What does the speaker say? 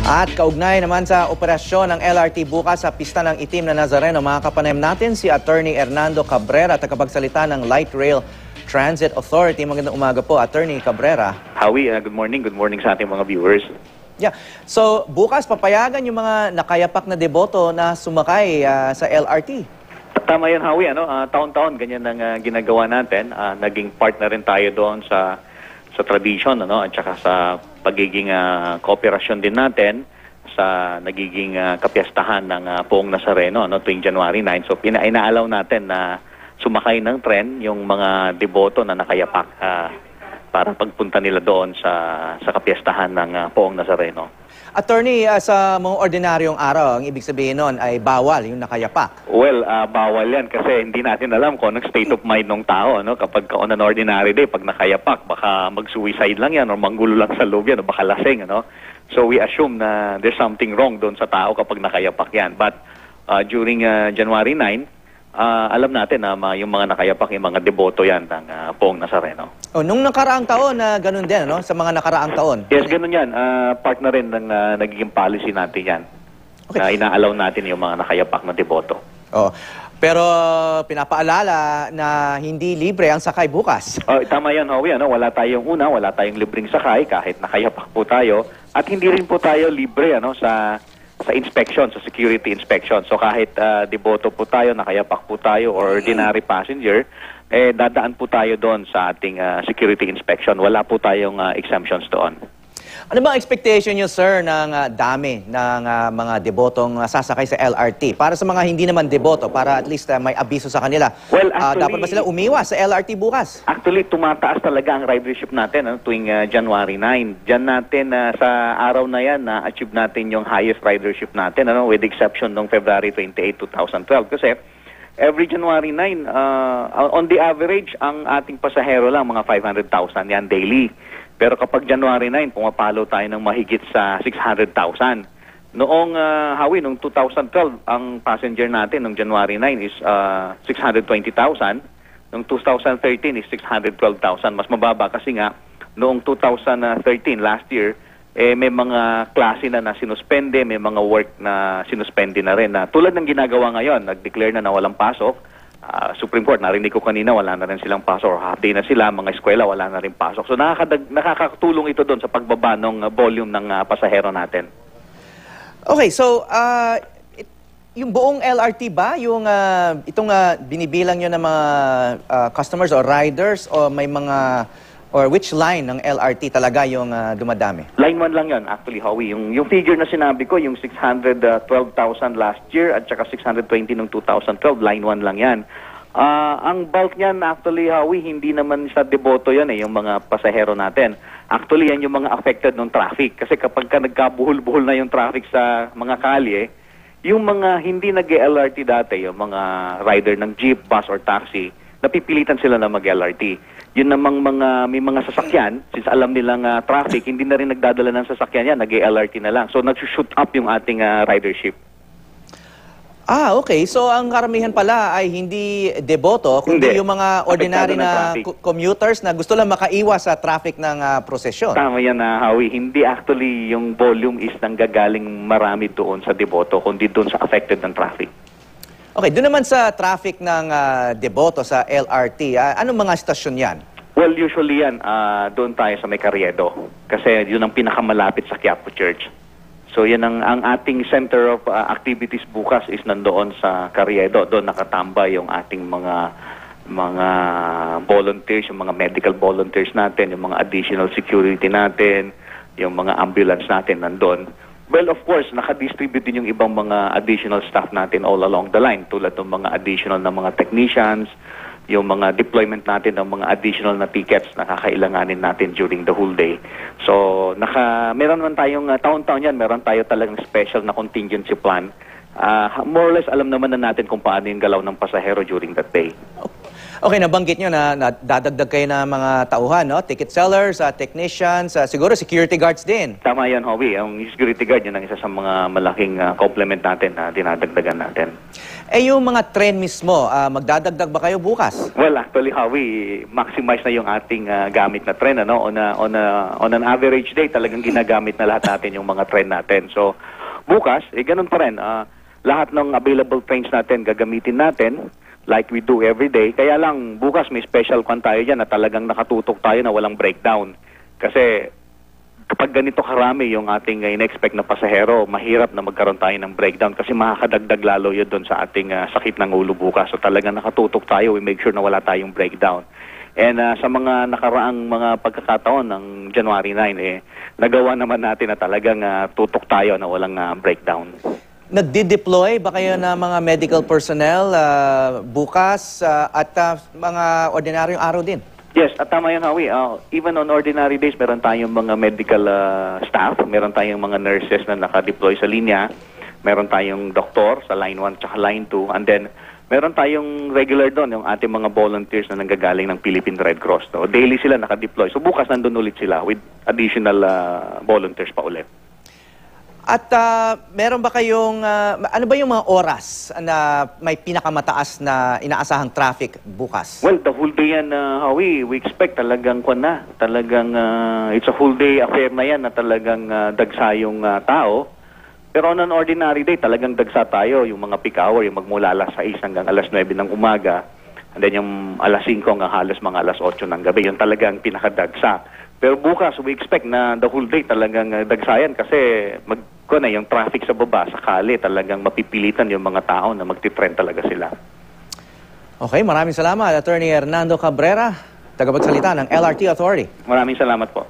At kaugnay naman sa operasyon ng LRT bukas sa Pista ng Itim na Nazareno, mga kapanayam natin si Attorney Hernando Cabrera, tagapagsalita ng Light Rail Transit Authority. Magandang umaga po, Attorney Cabrera. Howie, good morning. Good morning sa ating mga viewers. Yeah. So, bukas papayagan yung mga nakayapak na deboto na sumakay sa LRT. Tama yan, Howie. Taon-taon ganyan ang ginagawa natin. Naging part na rin tayo doon sa tradition, at saka sa pagiging kooperasyon din natin sa nagiging kapiyastahan ng Poong Nazareno tuwing January 9. So, inaalaw natin na sumakay ng tren yung mga deboto na nakayapak para pagpunta nila doon sa kapiyastahan ng Poong Nazareno. Attorney, sa mga ordinaryong araw, ang ibig sabihin nun ay bawal yung nakayapak. Well, bawal yan kasi hindi natin alam kung anong state of mind ng tao. Kapag on an ordinary day, pag nakayapak, baka mag-suicide lang yan or manggulo lang sa loob yan o baka lasing. So we assume na there's something wrong doon sa tao kapag nakayapak yan. But during January 9, alam natin na yung mga nakayapak, yung mga deboto yan ng Poong Nazareno. Nung nakaraang taon, ganun din, sa mga nakaraang taon? Yes, ganun yan. Part na rin ng nagiging policy natin yan. Okay. Inaalaw natin yung mga nakayapak na deboto. Pero pinapaalala na hindi libre ang sakay bukas. Tama yan, Howie. Wala tayong libreng sakay kahit nakayapak po tayo. At hindi rin po tayo libre sa inspection, sa security inspection. So kahit deboto po tayo, nakayapak po tayo, or ordinary passenger, dadaan po tayo doon sa ating security inspection. Wala po tayong exemptions doon. Ano ba ang expectation nyo, sir, ng dami ng mga debotong sasakay sa LRT? Para sa mga hindi naman deboto, para at least may abiso sa kanila. Well, actually, dapat ba sila umiwas sa LRT bukas? Actually, tumataas talaga ang ridership natin tuwing January 9. Diyan natin sa araw na yan na-achieve natin yung highest ridership natin, with exception ng February 28, 2012. Kasi every January 9, on the average, ang ating pasahero lang, mga 500,000 yan daily. Pero kapag January 9, pumapalo tayo ng mahigit sa 600,000. Noong, noong 2012, ang passenger natin noong January 9 is 620,000. Noong 2013 is 612,000. Mas mababa kasi nga, noong 2013, last year, may mga klase na sinuspende, may mga work na sinuspende na rin. Tulad ng ginagawa ngayon, nag-declare na walang pasok. Supreme Court, narinig ko kanina, wala na rin silang pasok, or half day na sila, mga eskwela, wala na rin pasok. So nakakatulong ito doon sa pagbaba ng volume ng pasahero natin. Okay, so yung buong LRT ba, yung itong binibilang nyo ng mga customers or riders, o may mga, or which line ng LRT talaga yung dumadami? Line 1 lang yan, actually, Howie. Yung figure na sinabi ko, yung 612,000 last year at saka 620 noong 2012, line 1 lang yan. Ang bulk niyan, actually, Howie, hindi naman sa deboto yan, yung mga pasahero natin. Actually, yan yung mga affected ng traffic. Kasi kapag nagkabuhol-buhol na yung traffic sa mga kalye, yung mga hindi nag-LRT dati, yung mga rider ng jeep, bus, or taxi, napipilitan sila na mag-LRT. Yun namang may mga sasakyan, since alam nilang traffic, hindi na rin nagdadala ng sasakyan yan, nag-LRT na lang. So, nag-shoot up yung ating ridership. Okay. So, ang karamihan pala ay hindi deboto, kundi yung mga ordinary na commuters na gusto lang makaiwas sa traffic ng prosesyon. Tama yan, Howie. Hindi actually yung volume is nanggagaling marami doon sa deboto, kundi doon sa affected ng traffic. Okay, doon naman sa traffic ng deboto sa LRT, anong mga stasyon yan? Well, usually yan, doon tayo sa May Carriedo. Kasi yun ang pinakamalapit sa Quiapo Church. So yan ang ating center of activities bukas is nandoon sa Carriedo. Doon nakatambay yung ating mga volunteers, yung mga medical volunteers natin, yung mga additional security natin, yung mga ambulance natin nandoon. Well, of course, nakadistribute din yung ibang mga additional staff natin all along the line, tulad ng mga additional na mga technicians, yung mga deployment natin ng mga additional na tickets na kakailanganin natin during the whole day. So, meron naman tayong, taon-taon yan, meron tayo talagang special na contingency plan. More or less, alam naman na natin kung paano yung galaw ng pasahero during that day. Okay, nabanggit nyo na dadagdag kayo ng mga tauhan, ticket sellers, technicians, siguro security guards din. Tama yan, Howie. Ang security guard, yun ang isa sa mga malaking complement natin na dinadagdagan natin. Yung mga tren mismo, magdadagdag ba kayo bukas? Well, actually, Howie, maximize na yung ating gamit na tren. Ano? On an average day, talagang ginagamit na lahat natin yung mga tren natin. So, bukas, ganun pa rin. Lahat ng available trains natin, gagamitin natin like we do every day. Kaya lang, bukas may special kwan tayo dyan na talagang nakatutok tayo na walang breakdown. Kasi kapag ganito karami yung ating in-expect na pasahero, mahirap na magkaroon tayo ng breakdown kasi makakadagdag lalo yun doon sa ating sakit ng ulo bukas. So talagang nakatutok tayo, we make sure na wala tayong breakdown. And sa mga nakaraang mga pagkakataon ng January 9, nagawa naman natin na talagang tutok tayo na walang breakdown. Nagdi-deploy ba kayo ng mga medical personnel bukas at mga ordinaryong araw din? Yes, at tama yan, Howie. Even on ordinary days, meron tayong mga medical staff, meron tayong mga nurses na naka-deploy sa linya, meron tayong doktor sa line 1 at line 2, and then meron tayong regular doon, yung ating mga volunteers na nanggagaling ng Philippine Red Cross. So, daily sila naka-deploy. So bukas nandun ulit sila with additional volunteers pa ulit. At meron ba kayong, ano ba yung mga oras na may pinakamataas na inaasahang traffic bukas? Well, the whole day yan, Howie, we expect talagang it's a whole day affair na yan na talagang dagsa yung tao. Pero on an ordinary day, talagang dagsa tayo, yung mga peak hour, yung magmula alas 6 hanggang alas 9 ng umaga, and then yung alas 5 hanggang halos mga alas 8 ng gabi, yung talagang pinakadagsa. Pero bukas, we expect na the whole day talagang dagsayan kasi yung traffic sa baba, sakali talagang mapipilitan yung mga tao na magti-trend talaga sila. Okay, maraming salamat. Attorney Hernando Cabrera, tagapagsalita ng LRT Authority. Maraming salamat po.